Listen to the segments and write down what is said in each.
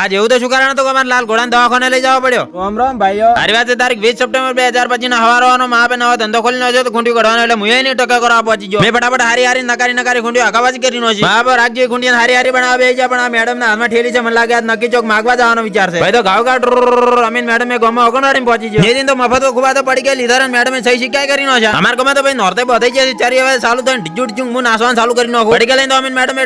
આજ એવું તો શું કારણ હતું કે અમારે લાલ ઘોડા દવાખાને લઈ જવા પડ્યો? રામ રામ ભાઈઓ. તારી વાત છે, તારીખ 20 સપ્ટેમ્બર 2025 ના હવારવાનો મા આપે નવો ધંધો ખોલી નો તો ખૂંટી કઢવાનો એટલે મુએ નહીં ટકા કરવા પહોંચી ગયો. મેં ફટાફટ હારી નકારી ખૂંટી હકાવાજી કરી નો છે. મા પર રાખજે ખૂંટી હારી બનાવવા બે પણ આ મેડમ ના હાથમાં ઠેલી છે. મને લાગે આજ નક્કી ચોક માગવા જવાનો વિચાર છે. ભાઈ તો ઘાવ અમીન મેડમ એ ગમો ઓગણવાડી પહોંચી ગયો. એ દિન તો મફત ખુબા તો પડી ગઈ લીધા મેડમે સહી શિકાય કરી નો છે. અમાર ગમે તો ભાઈ નોર્તે બધાઈ જાય ચારી હવે ચાલુ થઈને ડીજું હું નાસવાનું ચાલુ કરી નાખું. પડી ગઈ તો અમીન મેડમ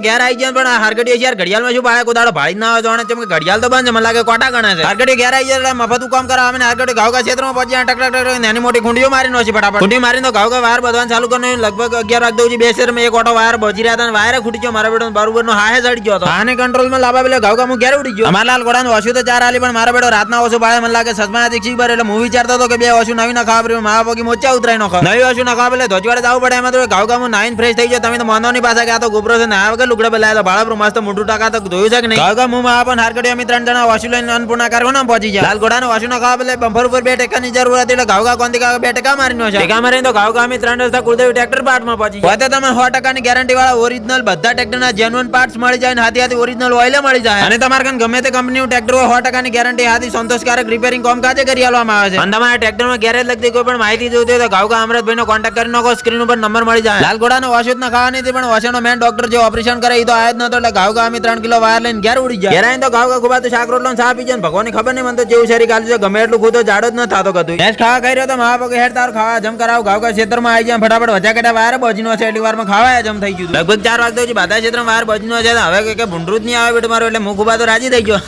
ઘેર આવી જાય પણ હારગડી યાર ઘડિયાળમાં શું પાડે કોદાડો ભાળી ના આવે જાણે કેમ કે ઘડિયાળ તો બંધ છે. મને લાગે કોટા ગણે છે. હારગડી ઘેર આવી જાય મફતું કામ કરાવે અને હારગડી ઘાવકા ક્ષેત્રમાં પહોંચ્યા ટક નાની મોટી ખૂંડીઓ મારી નો છે. ફટાફટ ખૂંડી મારીને તો ઘાવકા વાયર બધવાનું ચાલુ કરીને લગભગ 11 વાગે દઉં બે શેર એક ઓટો વાયર બજી રહ્યા હતા. વાયર ખૂટી ગયો મારા બેટો બરોબર નો હાહે ચડી ગયો હતો. આને કંટ્રોલમાં લાવવા પેલે ઘાવકા હું ઘેર ઉડી ગયો. અમારા લાલ ઘોડાનું ઓછું તો 4 આલી પણ મારા બેટો રાતના ઓછું પાડે. મને લાગે સસમા દીક્ષિત બર એટલે હું વિચારતો હતો કે બે ઓછું નવી ના ખાવા પડ્યું મા પગી મોચા ઉતરાઈ નો નવી ઓછું ના ખાવા એટલે ધોજવાડે જવું પડે. એમાં તો ઘાવકા હું નાઈન ફ્રેશ થઈ ગયો. તમે તો માનો ની પાસે કે આ તો ગોબરો છે ના વગર લુગડા બલાયેલો ભાડા પર મસ્ત મોટું ટાકા તો ધોયું છે કે નહીં. ઘાવકા હું માં પણ હારગડી અમે 3 જણા ઓછું લઈને અન્નપૂર્ણા કારખાના પહોંચી ગયા. લાલ ઘોડાનું ઓછું ના ખાવા એટલે બમ્પર ઉપર 2 ટકાની જરૂર હતી એટલે ઘાવકા કોંતી કાકા 2 ટકા મારીનો છે. ટકા મારીને તો ઘાવકા અમે 3 રસ્તા કુલદેવી ટ્રેક્ટર પાર્ટમાં પહોંચી ગયા. હોય તમે 100% ગેરંટી વાળા ઓરિજિનલ બધા ટ્રેક્ટરના જેન્યુઅન પાર્ટ્સ મળી જાય ને હાથી ઓરિજિનલ ઓઇલ મળી જાય. અને તમારે કન ગમે તે કંપનીનું ટ્રેક્ટર હોય 100% ગેરંટી હાથી સંતોષકારક રિપેરિંગ કામ કાજે કરી આલવામાં આવે છે. અને તમારા ટ્રેક્ટરમાં ગેરેજ લગતી કોઈ પણ માહિતી જોઈતી હોય તો ઘાવકા અમૃતભાઈનો કોન્ટેક્ટ કરી નાખો. સ્ક્રીન ઉપર નંબર મળી જાય. લાલ ઘોડાનો ઓછું ના ખાવાની હતી પણ ઓછાનો મેન ડોક્ટર જે ઓપરેશન કરે એ તો આયા જ નતો એટલે ઘાવકા અમે 3 કિલો વાયર લઈને ઘેર ઉડી ગયા. ઘેર તો ઘાવકા ખુબા તો શાક રોટલો ચા પી જાય ભગવાનની ખબર નહીં. મને તો જેવું શરીર કાઢ્યું છે ગમે એટલું ખુદ જાડો જ ન થતો કતું. મેચ ખાવા ખાઈ રહ્યો તો મા પગે હેડ તાર ખાવા જમ કરાવ. ઘાવકા ક્ષેત્રમાં આવી જાય ફટાફટ વજા કાઢા વાયર બજીનો છે. એટલી વારમાં ખાવા જમ થઈ ગયું. લગભગ 4 વાગતા પછી બધા ક્ષેત્રમાં વાયર બજીનો છે. હવે કે ભૂંડરું જ નહીં આવે બેટું મારું એટલે હું ખુબા તો રાજી થઈ ગયો.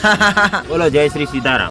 બોલો જય શ્રી સીતારામ.